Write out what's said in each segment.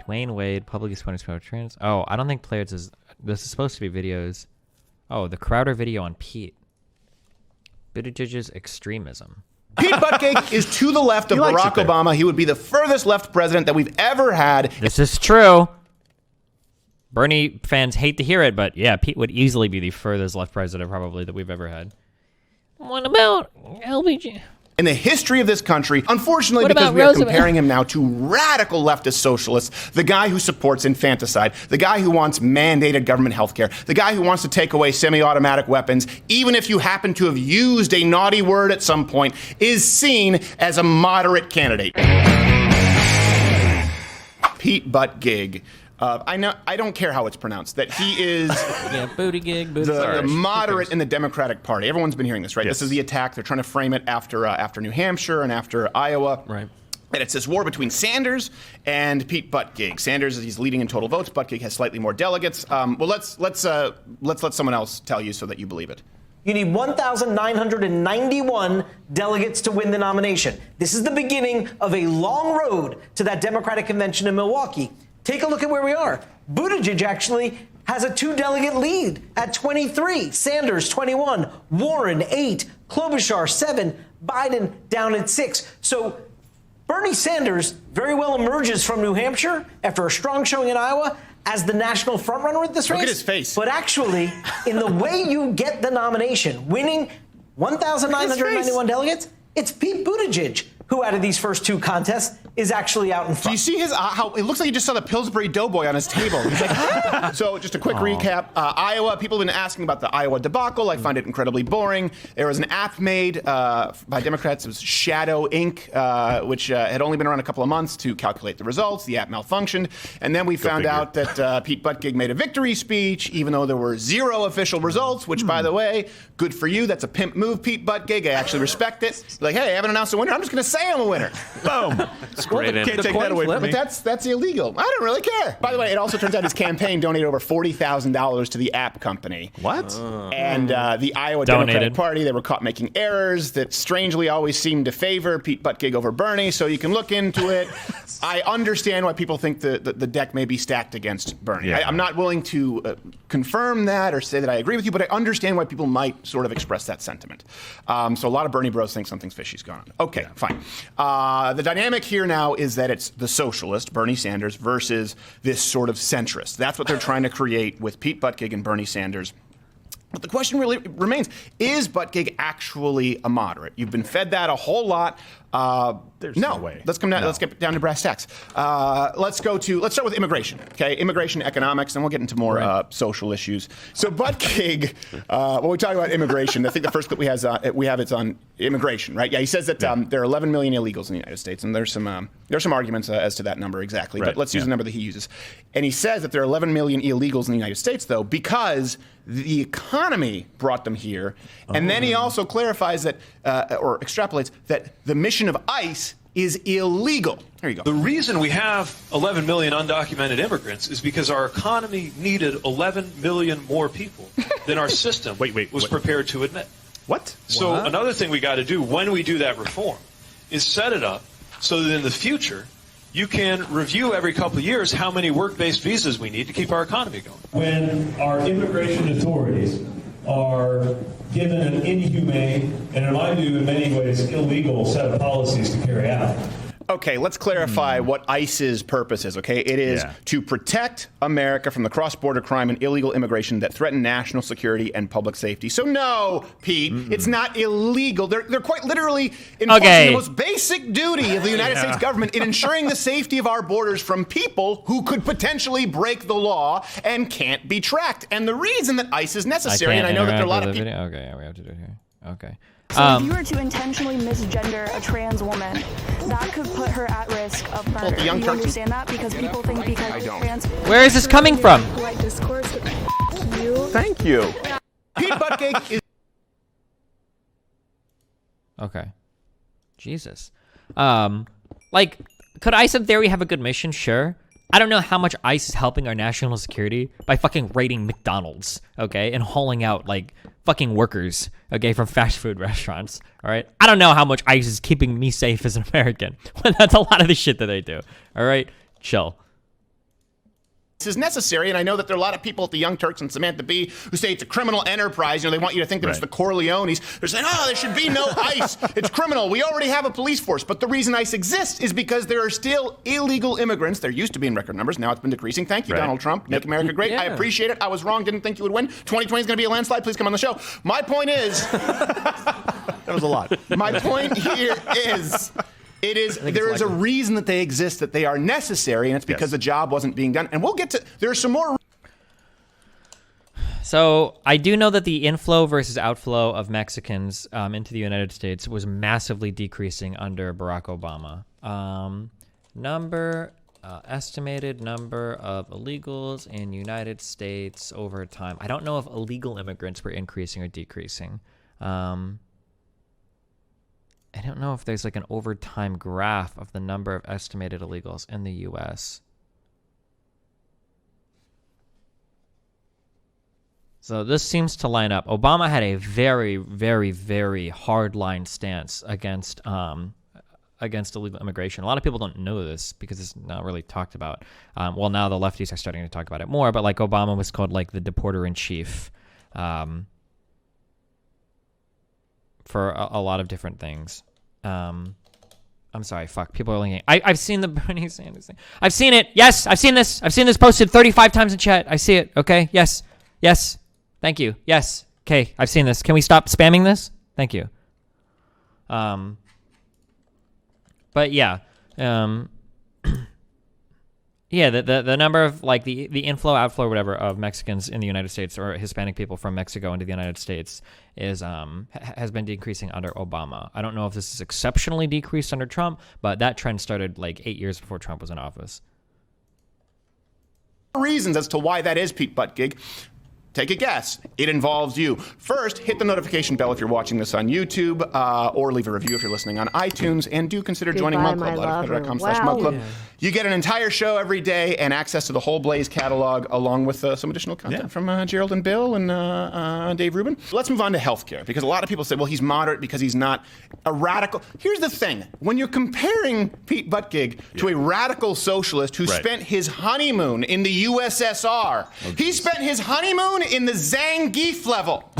Dwayne Wade, public exponents for trans. Oh, I don't think players is. This is supposed to be videos. Oh, the Crowder video on Pete. Buttigieg's extremism. Pete Buttigieg is to the left of Barack Obama. He would be the furthest left president that we've ever had. This is true. Bernie fans hate to hear it, but yeah, Pete would easily be the furthest left president probably that we've ever had. What about LBJ? In the history of this country, unfortunately, because we are comparing him now to radical leftist socialists, the guy who supports infanticide, the guy who wants mandated government health care, the guy who wants to take away semi-automatic weapons, even if you happen to have used a naughty word at some point, is seen as a moderate candidate. Pete Buttigieg. I don't care how it's pronounced. That he is the moderate in the Democratic Party. Everyone's been hearing this, right? Yes. This is the attack. They're trying to frame it after New Hampshire and after Iowa. Right. And it's this war between Sanders and Pete Buttigieg. Sanders, he's leading in total votes. Buttigieg has slightly more delegates. Well, let's let someone else tell you so that you believe it. You need 1,991 delegates to win the nomination. This is the beginning of a long road to that Democratic convention in Milwaukee. Take a look at where we are. Buttigieg actually has a 2-delegate lead at 23. Sanders, 21. Warren, 8. Klobuchar, 7. Biden down at 6. So Bernie Sanders very well emerges from New Hampshire after a strong showing in Iowa as the national frontrunner with this race. Look at his face. But actually, in the way you get the nomination, winning 1,991 delegates, it's Pete Buttigieg who, out of these first 2 contests, is actually out in front. Do you see his how it looks like he just saw the Pillsbury Doughboy on his table? He's like, ah. So just a quick recap. Iowa, people have been asking about the Iowa debacle. I find it incredibly boring. There was an app made by Democrats. It was Shadow Inc., which had only been around a couple of months to calculate the results. The app malfunctioned. And then we found out that Pete Buttigieg made a victory speech, even though there were 0 official results, which, by the way, good for you. That's a pimp move, Pete Buttigieg. I actually respect it. Like, hey, I haven't announced a winner. I'm just going to say I'm a winner. Boom. Great. Can't take that away from me. But that's illegal. I don't really care. By the way, it also turns out his campaign donated over $40,000 to the app company. What? And the Iowa Democratic Party, they were caught making errors that strangely always seemed to favor Pete Buttigieg over Bernie, so you can look into it. I understand why people think the deck may be stacked against Bernie. Yeah. I'm not willing to confirm that or say that I agree with you, but I understand why people might sort of express that sentiment. So a lot of Bernie bros think something's fishy's going on. Okay, fine. The dynamic here now is that it's the socialist, Bernie Sanders, versus this sort of centrist. That's what they're trying to create with Pete Buttigieg and Bernie Sanders. But the question really remains, is Buttigieg actually a moderate? You've been fed that a whole lot. There's no way. Let's come down. No. Let's get down to brass tacks. Let's start with immigration. Okay, immigration, economics, and we'll get into more social issues. So Buttigieg, when we talk about immigration, I think the first clip we have it's on immigration, right? Yeah, he says that there are 11 million illegals in the United States, and there's some arguments as to that number exactly. Right. But let's use the number that he uses. And he says that there are 11 million illegals in the United States, though, because the economy brought them here. And then he also clarifies that, or extrapolates, that the mission of ICE is illegal. There you go. The reason we have 11 million undocumented immigrants is because our economy needed 11 million more people than our system was prepared to admit. What? So another thing we got to do when we do that reform is set it up so that in the future you can review every couple of years how many work-based visas we need to keep our economy going. When our immigration authorities are given an inhumane and, in my view, in many ways, illegal set of policies to carry out. Okay, let's clarify what ICE's purpose is, okay? It is to protect America from the cross-border crime and illegal immigration that threaten national security and public safety. So no, Pete, it's not illegal. They're quite literally enforcing the most basic duty of the United States government in ensuring the safety of our borders from people who could potentially break the law and can't be tracked. And the reason that ICE is necessary, and I know that there are a lot of people... Okay, we have to do it here. Okay. So if you were to intentionally misgender a trans woman, that could put her at risk of murder. Do you understand that? Because people think because trans... Where is this coming from? Like discourse, you. Thank you. Pete Buttigieg is... Okay. Jesus. Like, could ICE in theory have a good mission? Sure. I don't know how much ICE is helping our national security by fucking raiding McDonald's, okay, and hauling out, like, fucking workers, okay, from fast food restaurants, all right? I don't know how much ICE is keeping me safe as an American, but that's a lot of the shit that they do, all right? Chill. is necessary, and I know that there are a lot of people at the Young Turks and Samantha Bee who say it's a criminal enterprise. They want you to think that it's the Corleones. They're saying, there should be no ICE. It's criminal. We already have a police force. But the reason ICE exists is because there are still illegal immigrants. There used to be in record numbers. Now it's been decreasing. Thank you, Donald Trump. Make America great. I appreciate it. I was wrong. Didn't think you would win. 2020 is going to be a landslide. Please come on the show. My point is... That was a lot. My point here is... There is a reason that they exist, that they are necessary, and it's because the job wasn't being done. And we'll get to, there's some more. So I do know that the inflow versus outflow of Mexicans into the United States was massively decreasing under Barack Obama. Estimated number of illegals in United States over time. I don't know if illegal immigrants were increasing or decreasing. I don't know if there's like an overtime graph of the number of estimated illegals in the U.S. So this seems to line up. Obama had a very, very, very hard-line stance against illegal immigration. A lot of people don't know this because it's not really talked about. Well, now the lefties are starting to talk about it more, but like Obama was called like the deporter-in-chief. For a lot of different things. I'm sorry, fuck. People are linking. I've seen the Bernie Sanders thing. I've seen it. Yes, I've seen this. I've seen this posted 35 times in chat. I see it. Okay. Yes. Yes. Thank you. Yes. Okay. I've seen this. Can we stop spamming this? Thank you. But yeah. Yeah, the number of like the inflow, outflow, whatever of Mexicans in the United States or Hispanic people from Mexico into the United States is has been decreasing under Obama. I don't know if this is exceptionally decreased under Trump, but that trend started like 8 years before Trump was in office. Reasons as to why that is, Pete Buttigieg. Take a guess. It involves you. First, hit the notification bell if you're watching this on YouTube, or leave a review if you're listening on iTunes, and do consider joining Mug Club, loudafbetter.com/Mug Club. You get an entire show every day and access to the whole Blaze catalog, along with some additional content from Gerald and Bill and Dave Rubin. Let's move on to healthcare, because a lot of people say, well, he's moderate because he's not a radical. Here's the thing. When you're comparing Pete Buttigieg to a radical socialist who spent his honeymoon in the USSR, he spent his honeymoon in the Zangief level.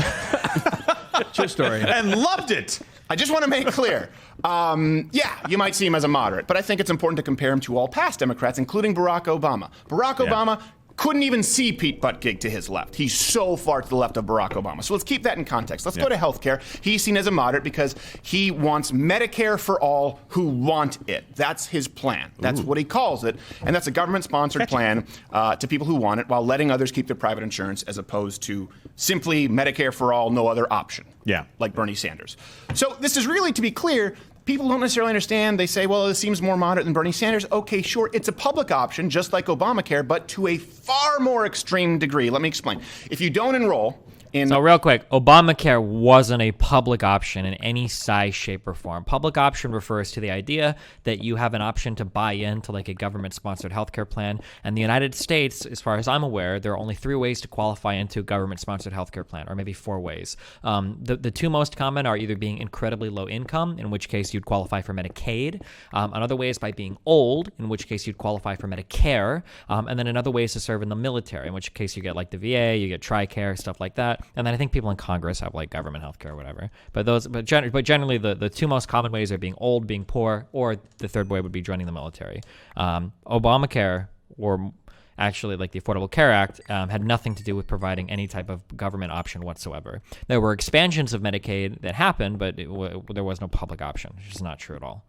True story. And loved it. I just want to make clear. You might see him as a moderate, but I think it's important to compare him to all past Democrats, including Barack Obama. Barack Obama couldn't even see Pete Buttigieg to his left. He's so far to the left of Barack Obama. So let's keep that in context. Let's go to healthcare. He's seen as a moderate because he wants Medicare for all who want it. That's his plan. That's what he calls it. And that's a government-sponsored plan to people who want it while letting others keep their private insurance as opposed to simply Medicare for all, no other option. Yeah. Like Bernie Sanders. So this is really, to be clear, people don't necessarily understand. They say, well, this seems more moderate than Bernie Sanders. Okay, sure, it's a public option, just like Obamacare, but to a far more extreme degree. Let me explain. If you don't enroll in... So real quick, Obamacare wasn't a public option in any size, shape, or form. Public option refers to the idea that you have an option to buy into like a government-sponsored healthcare plan. And the United States, as far as I'm aware, there are only 3 ways to qualify into a government-sponsored healthcare plan, or maybe 4 ways. The 2 most common are either being incredibly low income, in which case you'd qualify for Medicaid. Another way is by being old, in which case you'd qualify for Medicare. And then another way is to serve in the military, in which case you get like the VA, you get TRICARE, stuff like that. And then I think people in Congress have like government healthcare or whatever. But generally the 2 most common ways are being old, being poor, or the 3rd way would be joining the military. Obamacare, or actually like the Affordable Care Act, had nothing to do with providing any type of government option whatsoever. There were expansions of Medicaid that happened, but there was no public option, which is not true at all.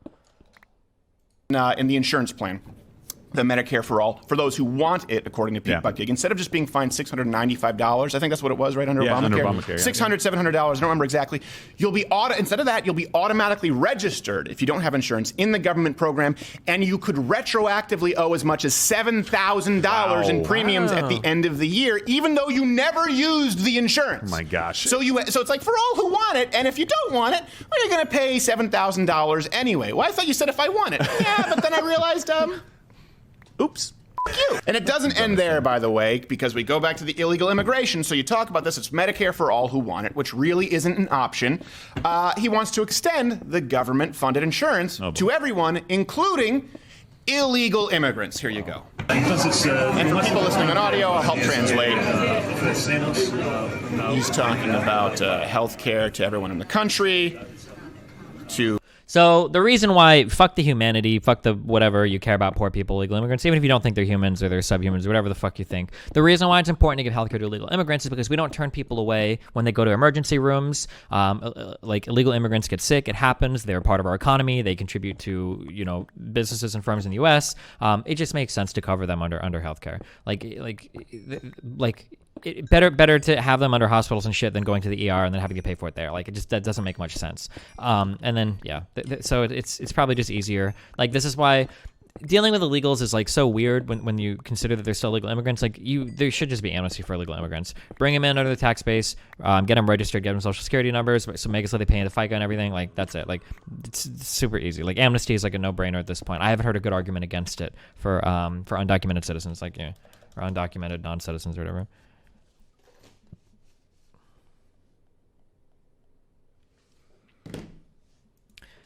In the insurance plan, the Medicare for all, for those who want it, according to Pete Buttigieg, instead of just being fined $695, I think that's what it was, right, under Obamacare? Under Obamacare, $600, $700, I don't remember exactly. Instead of that, you'll be automatically registered, if you don't have insurance, in the government program, and you could retroactively owe as much as $7,000 in premiums at the end of the year, even though you never used the insurance. Oh my gosh. So it's like, for all who want it, and if you don't want it, well, you're going to pay $7,000 anyway. Well, I thought you said if I want it. Yeah, but then I realized, oops. And it doesn't end there, by the way, because we go back to the illegal immigration. So you talk about this. It's Medicare for all who want it, which really isn't an option. He wants to extend the government-funded insurance to everyone, including illegal immigrants. Here you go. And for people listening on audio, I'll help translate. He's talking about health care to everyone in the country, So the reason why, fuck the humanity, fuck the whatever you care about poor people, illegal immigrants, even if you don't think they're humans or they're subhumans or whatever the fuck you think, the reason why it's important to give healthcare to illegal immigrants is because we don't turn people away when they go to emergency rooms. Like illegal immigrants get sick, it happens. They're part of our economy. They contribute to, businesses and firms in the U.S. It just makes sense to cover them under healthcare. Better to have them under hospitals and shit than going to the ER and then having to pay for it there. That doesn't make much sense. And then so it's probably just easier. This is why dealing with illegals is so weird when you consider that they're still illegal immigrants. There should just be amnesty for illegal immigrants. Bring them in under the tax base, get them registered, get them social security numbers, so make it so they pay into FICA and everything. That's it. It's super easy. Amnesty is a no-brainer at this point. I haven't heard a good argument against it for undocumented citizens, or undocumented non-citizens or whatever.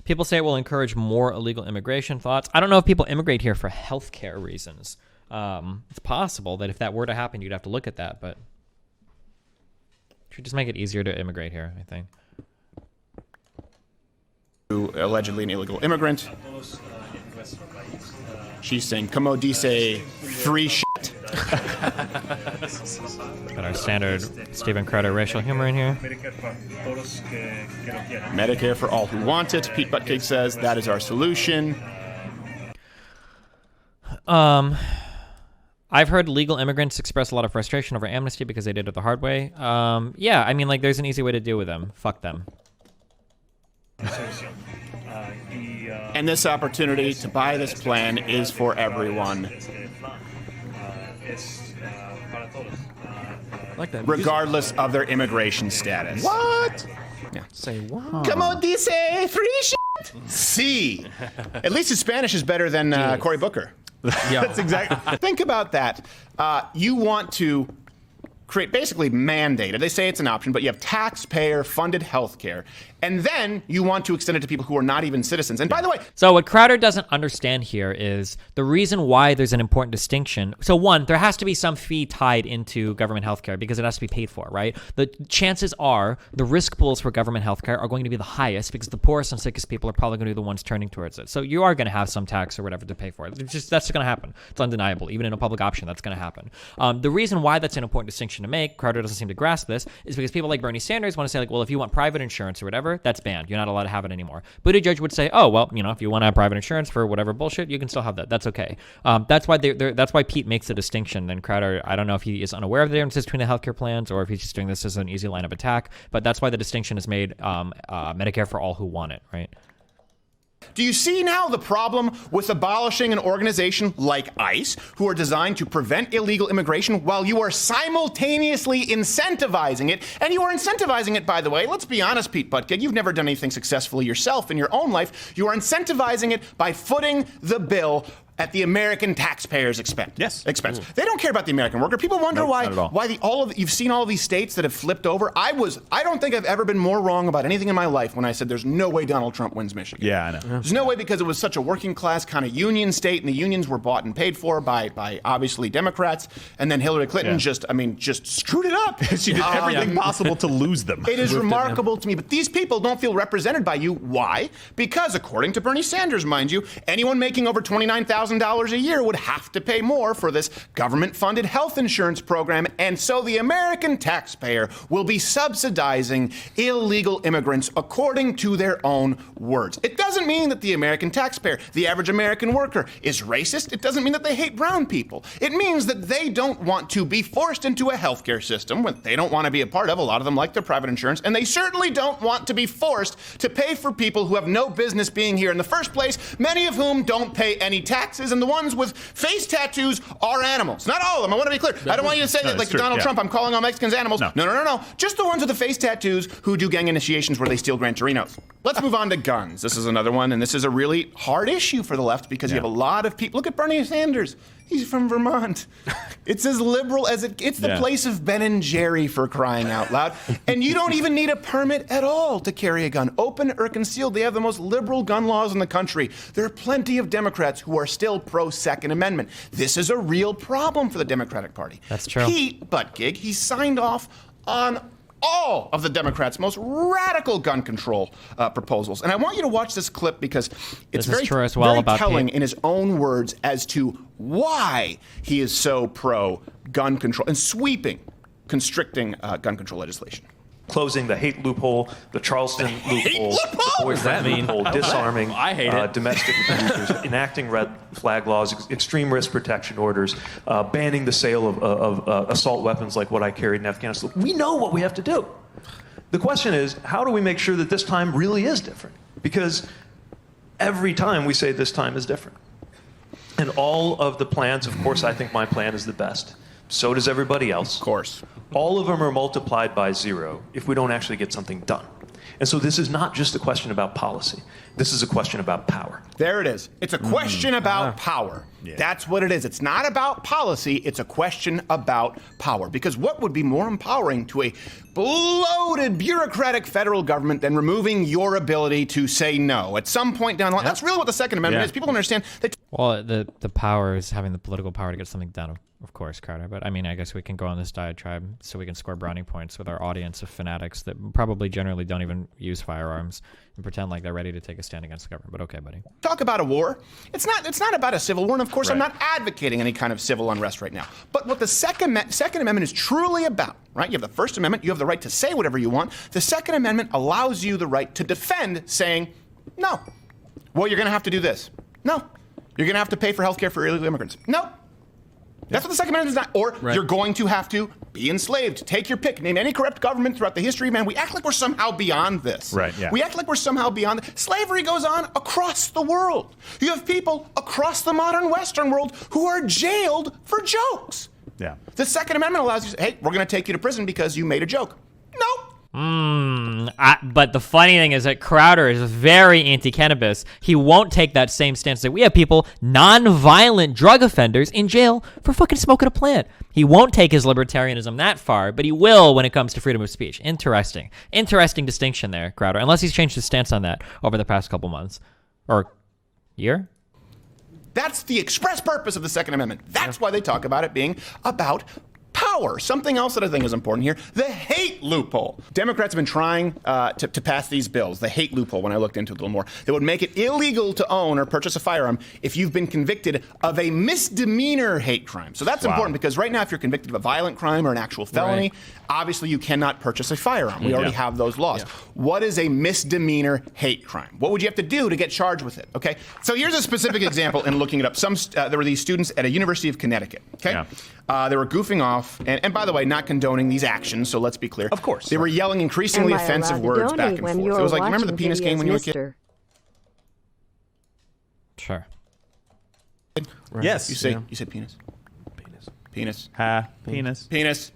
People say it will encourage more illegal immigration. Thoughts? I don't know if people immigrate here for healthcare reasons. It's possible that if that were to happen, you'd have to look at that, but it should just make it easier to immigrate here, I think. Allegedly an illegal immigrant. She's saying, como dice, free shit. Got our standard Steven Crowder racial humor in here. Medicare for all who want it. Pete Buttigieg says that is our solution. I've heard legal immigrants express a lot of frustration over amnesty because they did it the hard way. There's an easy way to deal with them. Fuck them. And this opportunity to buy this plan is for everyone. Like that. Regardless of their immigration status. What? Yeah. Say what? Como dice, free shit. See. At least his Spanish is better than Cory Booker. Yeah. That's exactly. Think about that. You want to basically mandated. They say it's an option, but you have taxpayer-funded health care. And then you want to extend it to people who are not even citizens. And by the way... So what Crowder doesn't understand here is the reason why there's an important distinction. So one, there has to be some fee tied into government healthcare because it has to be paid for, right? The chances are the risk pools for government healthcare are going to be the highest because the poorest and sickest people are probably going to be the ones turning towards it. So you are going to have some tax or whatever to pay for it. That's going to happen. It's undeniable. Even in a public option, that's going to happen. The reason why that's an important distinction to make, Crowder doesn't seem to grasp this, is because people like Bernie Sanders want to say, well, if you want private insurance or whatever, that's banned. You're not allowed to have it anymore. Buttigieg would say, oh, well, if you want to have private insurance for whatever bullshit, you can still have that. That's okay. That's why Pete makes the distinction. And Crowder, I don't know if he is unaware of the differences between the healthcare plans or if he's just doing this as an easy line of attack, but that's why the distinction is made Medicare for all who want it, right? Do you see now the problem with abolishing an organization like ICE, who are designed to prevent illegal immigration while you are simultaneously incentivizing it? And you are incentivizing it, by the way, let's be honest, Pete Buttigieg, you've never done anything successfully yourself in your own life. You are incentivizing it by footing the bill at the American taxpayer's expense. Yes. They don't care about the American worker. People wonder why you've seen all of these states that have flipped over. I don't think I've ever been more wrong about anything in my life when I said there's no way Donald Trump wins Michigan. Yeah, I know. There's no way, because it was such a working class kind of union state, and the unions were bought and paid for by obviously Democrats, and then Hillary Clinton just screwed it up. She did everything possible to lose them. It is remarkable to me, but these people don't feel represented by you. Why? Because according to Bernie Sanders, mind you, anyone making over $29,000 a year would have to pay more for this government-funded health insurance program, and so the American taxpayer will be subsidizing illegal immigrants according to their own words. It doesn't mean that the American taxpayer, the average American worker, is racist. It doesn't mean that they hate brown people. It means that they don't want to be forced into a healthcare system that they don't want to be a part of. A lot of them like their private insurance, and they certainly don't want to be forced to pay for people who have no business being here in the first place, many of whom don't pay any taxes, and the ones with face tattoos are animals. Not all of them. I want to be clear. I don't want you to say that like Donald Trump, I'm calling all Mexicans animals. No. Just the ones with the face tattoos who do gang initiations where they steal Gran Torinos. Let's move on to guns. This is another one, and this is a really hard issue for the left because you have a lot of people. Look at Bernie Sanders. He's from Vermont. It's as liberal as it's the place of Ben and Jerry, for crying out loud. And you don't even need a permit at all to carry a gun, open or concealed. They have the most liberal gun laws in the country. There are plenty of Democrats who are still still pro-Second Amendment. This is a real problem for the Democratic Party. That's true. Pete Buttigieg, he signed off on all of the Democrats' most radical gun control proposals. And I want you to watch this clip because it's very telling in his own words as to why he is so pro-gun control and sweeping, constricting gun control legislation. Closing the hate loophole, the Charleston loophole, the boyfriend loophole, disarming domestic abusers, enacting red flag laws, extreme risk protection orders, banning the sale of assault weapons like what I carried in Afghanistan. We know what we have to do. The question is, how do we make sure that this time really is different? Because every time we say this time is different. And all of the plans, of course, I think my plan is the best. So does everybody else. Of course. All of them are multiplied by 0 if we don't actually get something done. And so this is not just a question about policy. This is a question about power. There it is. It's a question about power. Yeah. That's what it is. It's not about policy. It's a question about power. Because what would be more empowering to a bloated bureaucratic federal government than removing your ability to say no at some point down the line? That's really what the Second Amendment is. People don't understand that. Well, the power is having the political power to get something done, of course, Carter. But I mean, I guess we can go on this diatribe so we can score brownie points with our audience of fanatics that probably generally don't even use firearms and pretend like they're ready to take a stand against the government. But okay, buddy. Talk about a war. It's not about a civil war. And of course, I'm not advocating any kind of civil unrest right now. But what the Second Amendment is truly about, right? You have the First Amendment. You have the right to say whatever you want. The Second Amendment allows you the right to defend saying, no. Well, you're going to have to do this. No. You're going to have to pay for health care for illegal immigrants. No. That's what the Second Amendment is not. Or you're going to have to be enslaved. Take your pick. Name any corrupt government throughout the history, man. We act like we're somehow beyond this. Right, yeah. We act like we're somehow beyond this. Slavery goes on across the world. You have people across the modern Western world who are jailed for jokes. Yeah. The Second Amendment allows you to say, hey, we're going to take you to prison because you made a joke. No. But the funny thing is that Crowder is very anti-cannabis. He won't take that same stance that we have people, non-violent drug offenders, in jail for fucking smoking a plant. He won't take his libertarianism that far, but he will when it comes to freedom of speech. Interesting distinction there, Crowder. Unless he's changed his stance on that over the past couple months or year. That's the express purpose of the Second Amendment. That's why they talk about it being about power. Something else that I think is important here, the hate loophole. Democrats have been trying to pass these bills, the hate loophole, when I looked into it a little more, that would make it illegal to own or purchase a firearm if you've been convicted of a misdemeanor hate crime. So that's important because right now if you're convicted of a violent crime or an actual felony, obviously you cannot purchase a firearm. We already have those laws. What is a misdemeanor hate crime? What would you have to do to get charged with it? Okay, so here's a specific example in looking it up. There were these students at a University of Connecticut. Okay, they were goofing off. And by the way, not condoning these actions, so let's be clear. Of course. They were yelling increasingly offensive words back and forth. It was like, remember the penis game when you were a kid? Sure. Right. Yes. You say penis. Penis. Penis. Penis.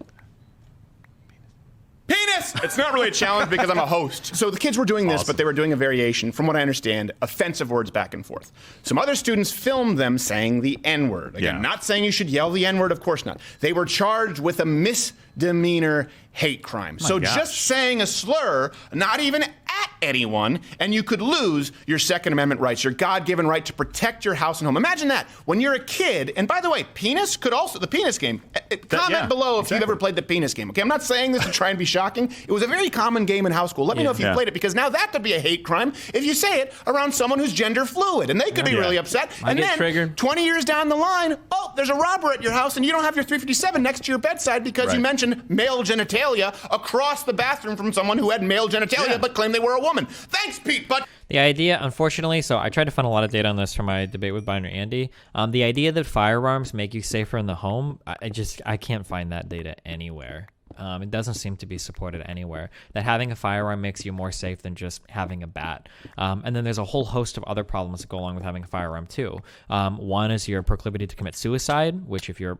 Penis! It's not really a challenge because I'm a host. So the kids were doing this, but they were doing a variation, from what I understand, offensive words back and forth. Some other students filmed them saying the N-word. Again, not saying you should yell the N-word, of course not. They were charged with a misdemeanor hate crime. So just saying a slur, not even at anyone, and you could lose your Second Amendment rights, your God-given right to protect your house and home. Imagine that. When you're a kid, and by the way, penis could also, the penis game, comment below if you've ever played the penis game. Okay, I'm not saying this to try and be shocking. It was a very common game in high school. Let me know if you played it, because now that could be a hate crime if you say it around someone who's gender fluid, and they could be really upset. And then, triggered. 20 years down the line, there's a robber at your house, and you don't have your 357 next to your bedside because you mentioned male genitalia across the bathroom from someone who had male genitalia but claimed they were a woman. Thanks, Pete, but the idea, unfortunately, so I tried to find a lot of data on this for my debate with Byron and Andy. The idea that firearms make you safer in the home, I can't find that data anywhere. It doesn't seem to be supported anywhere. That having a firearm makes you more safe than just having a bat. And then there's a whole host of other problems that go along with having a firearm too. One is your proclivity to commit suicide, which if you're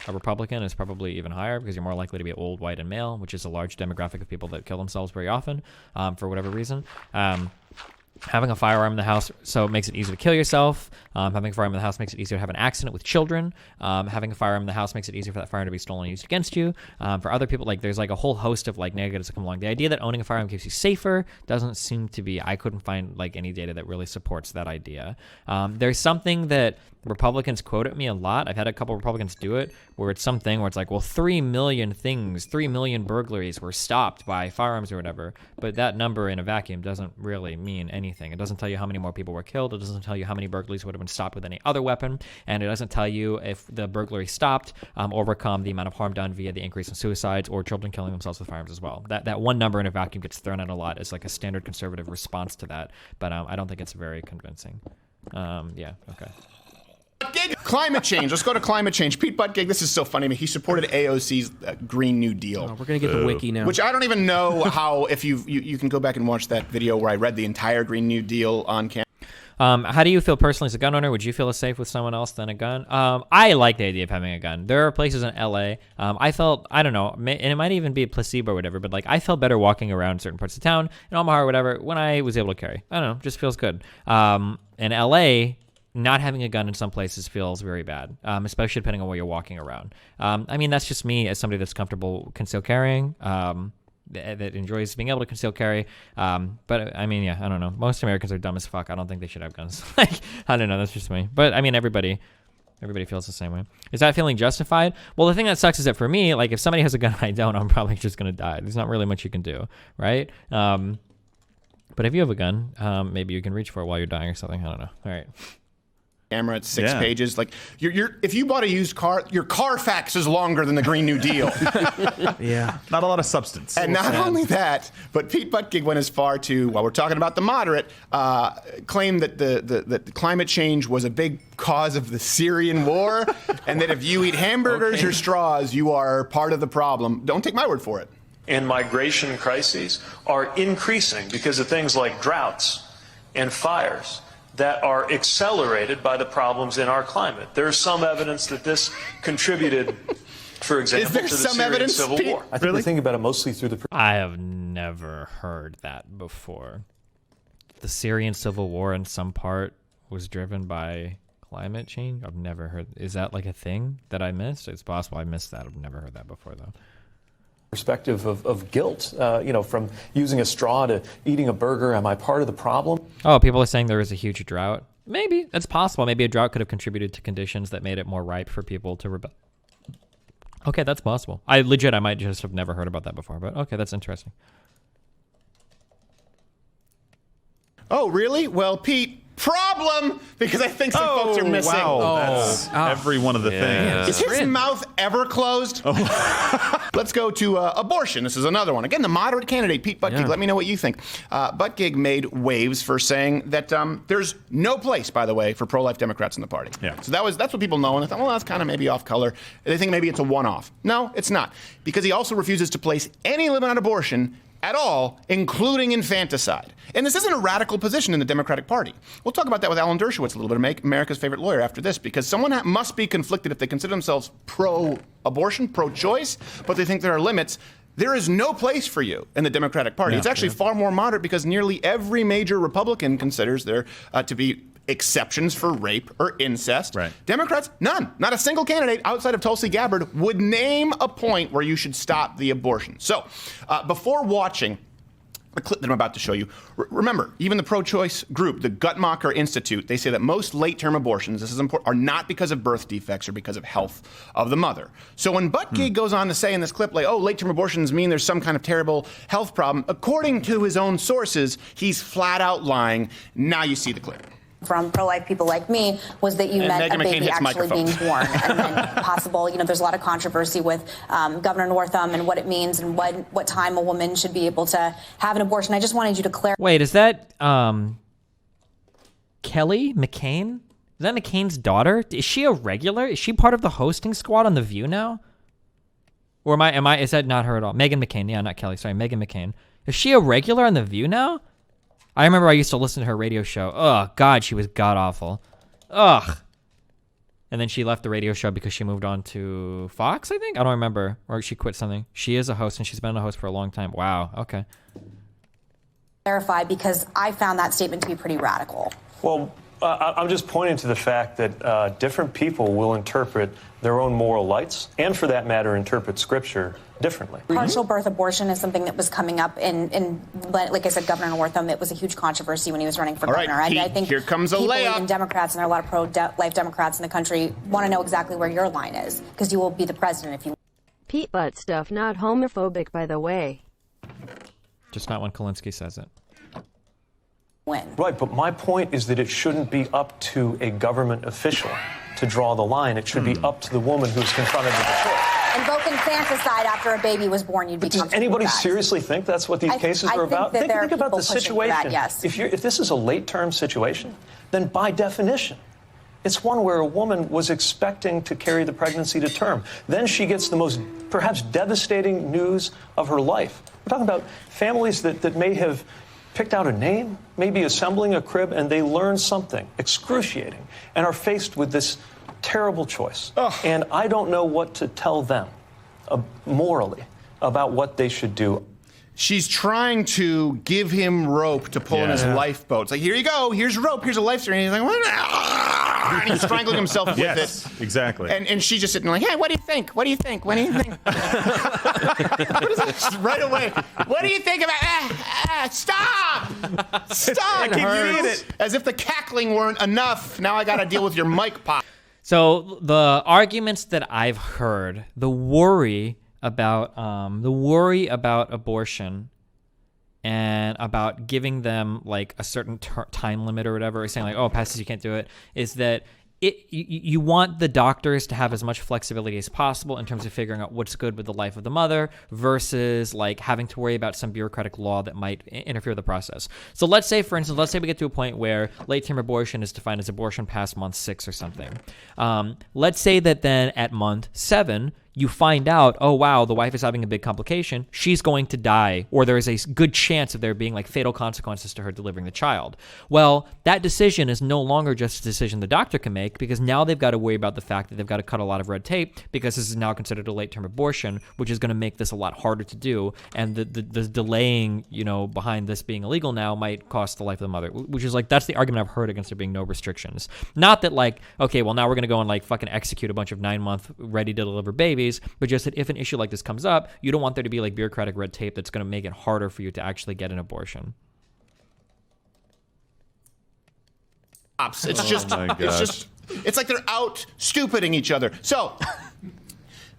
a Republican is probably even higher because you're more likely to be old, white, and male, which is a large demographic of people that kill themselves very often for whatever reason. having a firearm in the house so it makes it easier to kill yourself. Having a firearm in the house makes it easier to have an accident with children. Having a firearm in the house makes it easier for that firearm to be stolen and used against you. For other people, like there's like a whole host of like negatives that come along. The idea that owning a firearm keeps you safer doesn't seem to be, I couldn't find like any data that really supports that idea. There's something that Republicans quote at me a lot. I've had a couple Republicans do it where it's something where it's like, well, 3 million burglaries were stopped by firearms or whatever. But that number in a vacuum doesn't really mean anything. It doesn't tell you how many more people were killed. It doesn't tell you how many burglaries would have been stopped with any other weapon. And it doesn't tell you if the burglary stopped, overcome the amount of harm done via the increase in suicides or children killing themselves with firearms as well. That one number in a vacuum gets thrown out a lot as like a standard conservative response to that. But I don't think it's very convincing. Yeah, okay. Climate change. Let's go to climate change. Pete Buttigieg, this is so funny to me. He supported AOC's Green New Deal. Oh, we're going to get the wiki now. Which I don't even know how, if you can go back and watch that video where I read the entire Green New Deal on camera. How do you feel personally as a gun owner? Would you feel as safe with someone else than a gun? I like the idea of having a gun. There are places in LA. I felt, I don't know, and it might even be a placebo or whatever, but like I felt better walking around certain parts of town, in Omaha or whatever, when I was able to carry. I don't know, just feels good. In LA, not having a gun in some places feels very bad, especially depending on where you're walking around. I mean, that's just me as somebody that's comfortable concealed carrying, that enjoys being able to conceal carry. But I mean, yeah, I don't know. Most Americans are dumb as fuck. I don't think they should have guns. Like, I don't know. That's just me. But I mean, everybody feels the same way. Is that feeling justified? Well, the thing that sucks is that for me, like if somebody has a gun and I don't, I'm probably just going to die. There's not really much you can do, right? But if you have a gun, maybe you can reach for it while you're dying or something. I don't know. All right. Camera, it's 6 pages. Like if you bought a used car, your Carfax is longer than the Green New Deal. Yeah, not a lot of substance. And not only that, but Pete Buttigieg went as far to, while we're talking about the moderate, claim that the climate change was a big cause of the Syrian war, and that if you eat hamburgers or straws, you are part of the problem. Don't take my word for it. And migration crises are increasing because of things like droughts and fires that are accelerated by the problems in our climate. There's some evidence that this contributed, for example, to the Syrian civil war. I think we think about it mostly through the... I have never heard that before. The Syrian civil war in some part was driven by climate change? I've never heard... Is that like a thing that I missed? It's possible I missed that. I've never heard that before, though. Perspective of guilt, from using a straw to eating a burger. Am I part of the problem? Oh, people are saying there was a huge drought. Maybe that's possible. Maybe a drought could have contributed to conditions that made it more ripe for people to rebel. Okay, that's possible. I might just have never heard about that before, but okay, that's interesting. Oh, really? Well, Pete, problem, because I think some folks are missing. Wow. That's every one of the things. Is his mouth ever closed? Let's go to abortion. This is another one. Again, the moderate candidate, Pete Buttigieg. Let me know what you think. Buttigieg made waves for saying that there's no place, by the way, for pro-life Democrats in the party. Yeah. So that's what people know, and they thought, well, that's kind of maybe off color. They think maybe it's a one-off. No, it's not, because he also refuses to place any limit on abortion at all, including infanticide. And this isn't a radical position in the Democratic Party. We'll talk about that with Alan Dershowitz a little bit, America's favorite lawyer, after this, because someone must be conflicted if they consider themselves pro-abortion, pro-choice, but they think there are limits. There is no place for you in the Democratic Party. It's actually far more moderate because nearly every major Republican considers there to be exceptions for rape or incest. Right. Democrats, none. Not a single candidate outside of Tulsi Gabbard would name a point where you should stop the abortion. So before watching the clip that I'm about to show you, remember, even the pro-choice group, the Guttmacher Institute, they say that most late-term abortions, this is important, are not because of birth defects or because of health of the mother. So when Buttigieg goes on to say in this clip, like, oh, late-term abortions mean there's some kind of terrible health problem, according to his own sources, he's flat out lying. Now you see the clip. From pro-life people like me was that you meant a baby actually being born and then possible. There's a lot of controversy with Governor Northam and what it means and what time a woman should be able to have an abortion. I just wanted you to clarify. Wait, is that Kelly McCain? Is that McCain's daughter? Is she a regular? Is she part of the hosting squad on The View now? Or is that not her at all? Meghan McCain. Yeah, not Kelly. Sorry, Meghan McCain. Is she a regular on The View now? I remember I used to listen to her radio show. Oh, God, she was god-awful. Ugh. And then she left the radio show because she moved on to Fox, I think? I don't remember. Or she quit something. She is a host, and she's been a host for a long time. Wow, okay. Clarify, because I found that statement to be pretty radical. Well, I'm just pointing to the fact that different people will interpret their own moral lights, and for that matter, interpret Scripture differently. Partial birth abortion is something that was coming up in like I said, Governor Northam. It was a huge controversy when he was running for governor. Right, I think here comes a people, layup. even Democrats, and there are a lot of pro-life Democrats in the country, want to know exactly where your line is, because you will be the president if you. Pete butt stuff, not homophobic, by the way. Just not when Kulinski says it. Win. Right, but my point is that it shouldn't be up to a government official to draw the line. It should be up to the woman who's confronted with the choice. Invoking infanticide after a baby was born, you'd be comfortable Does anybody with that. seriously think that's what these cases are about? Think Think about the situation. That, yes. If this is a late-term situation, then by definition, it's one where a woman was expecting to carry the pregnancy to term. Then she gets the most, perhaps, devastating news of her life. We're talking about families that may have picked out a name, maybe assembling a crib, and they learn something excruciating and are faced with this terrible choice. And I don't know what to tell them morally about what they should do. She's trying to give him rope to pull in his lifeboat. It's like, here you go, here's rope, here's a life string. And he's like, what? And he's strangling himself with it. Exactly. And she's just sitting like, hey, what do you think? What do you think? What do you think? What is that? Right away. What do you think about stop! Stop! I keep reading it. As if the cackling weren't enough. Now I got to deal with your mic pop. So the arguments that I've heard, the worry about abortion and about giving them like a certain time limit or whatever, or saying like, oh, past this you can't do it, is that you want the doctors to have as much flexibility as possible in terms of figuring out what's good with the life of the mother versus like having to worry about some bureaucratic law that might interfere with the process. So let's say, for instance, we get to a point where late-term abortion is defined as abortion past month 6 or something. Let's say that then at month 7, you find out, oh, wow, the wife is having a big complication. She's going to die, or there is a good chance of there being like fatal consequences to her delivering the child. Well, that decision is no longer just a decision the doctor can make, because now they've got to worry about the fact that they've got to cut a lot of red tape, because this is now considered a late-term abortion, which is going to make this a lot harder to do. And the delaying, behind this being illegal now might cost the life of the mother, which is like, that's the argument I've heard against there being no restrictions. Not that like, okay, well, now we're going to go and like fucking execute a bunch of 9-month ready to deliver babies, but just that if an issue like this comes up, you don't want there to be like bureaucratic red tape that's going to make it harder for you to actually get an abortion. It's like they're out stupiding each other. So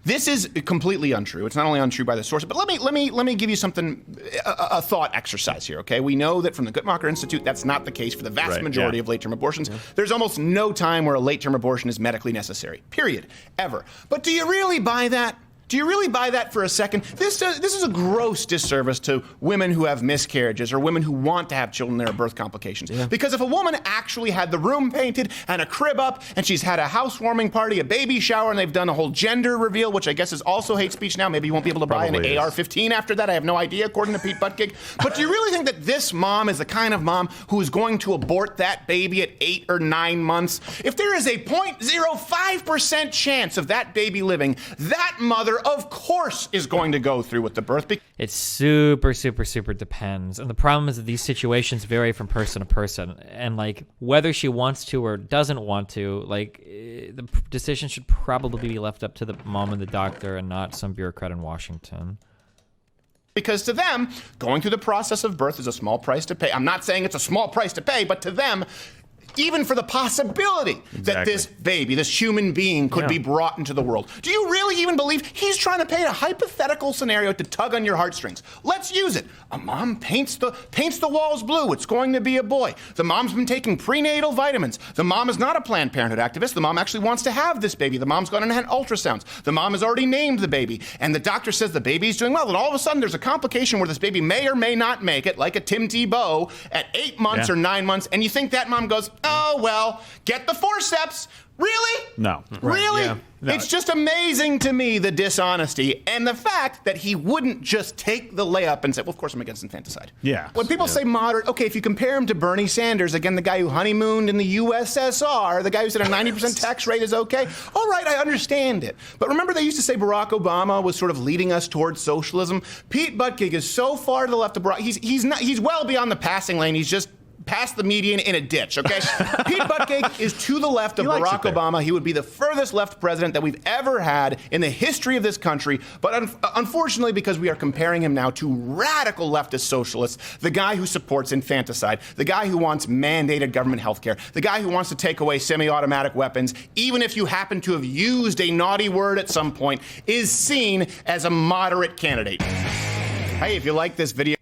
this is completely untrue. It's not only untrue by the source, but let me give you something, a thought exercise here, okay? We know that from the Guttmacher Institute, that's not the case for the vast majority of late-term abortions. Yeah. There's almost no time where a late-term abortion is medically necessary, period, ever. But do you really buy that? Do you really buy that for a second? This is a gross disservice to women who have miscarriages or women who want to have children that have birth complications. Yeah. Because if a woman actually had the room painted and a crib up and she's had a housewarming party, a baby shower, and they've done a whole gender reveal, which I guess is also hate speech now. Maybe you won't be able to buy an AR-15 after that. I have no idea, according to Pete Buttigieg. But do you really think that this mom is the kind of mom who is going to abort that baby at 8 or 9 months? If there is a 0.05% chance of that baby living, that mother, of course, is going to go through with the birth. It super depends. And the problem is that these situations vary from person to person. And like whether she wants to or doesn't want to, like the decision should probably be left up to the mom and the doctor and not some bureaucrat in Washington. Because to them, going through the process of birth is a small price to pay. I'm not saying it's a small price to pay, but to them, even for the possibility that this baby, this human being, could be brought into the world. Do you really even believe he's trying to paint a hypothetical scenario to tug on your heartstrings? Let's use it. A mom paints the walls blue. It's going to be a boy. The mom's been taking prenatal vitamins. The mom is not a Planned Parenthood activist. The mom actually wants to have this baby. The mom's gone and had ultrasounds. The mom has already named the baby. And the doctor says the baby's doing well. And all of a sudden, there's a complication where this baby may or may not make it, like a Tim Tebow, at 8 months or 9 months. And you think that mom goes, Oh, well, get the forceps. Really? No. Really? Yeah. No. It's just amazing to me, the dishonesty and the fact that he wouldn't just take the layup and say, well, of course I'm against infanticide. Yeah. When people say moderate, okay, if you compare him to Bernie Sanders, again, the guy who honeymooned in the USSR, the guy who said a 90% tax rate is okay, all right, I understand it. But remember they used to say Barack Obama was sort of leading us towards socialism? Pete Buttigieg is so far to the left of Barack. He's well beyond the passing lane. He's just past the median in a ditch, okay? Pete Buttigieg is to the left of Barack Obama. He would be the furthest left president that we've ever had in the history of this country. But unfortunately, because we are comparing him now to radical leftist socialists, the guy who supports infanticide, the guy who wants mandated government health care, the guy who wants to take away semi-automatic weapons, even if you happen to have used a naughty word at some point, is seen as a moderate candidate. Hey, if you like this video,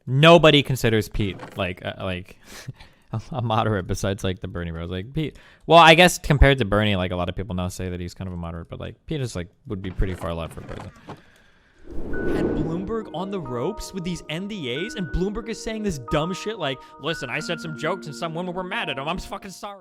nobody considers Pete like a moderate besides like the Bernie bros. Like Pete, well, I guess compared to Bernie, like a lot of people now say that he's kind of a moderate, but like Pete is like would be pretty far left for president. Had Bloomberg on the ropes with these NDAs, and Bloomberg is saying this dumb shit like, listen, I said some jokes and some women were mad at him. I'm fucking sorry.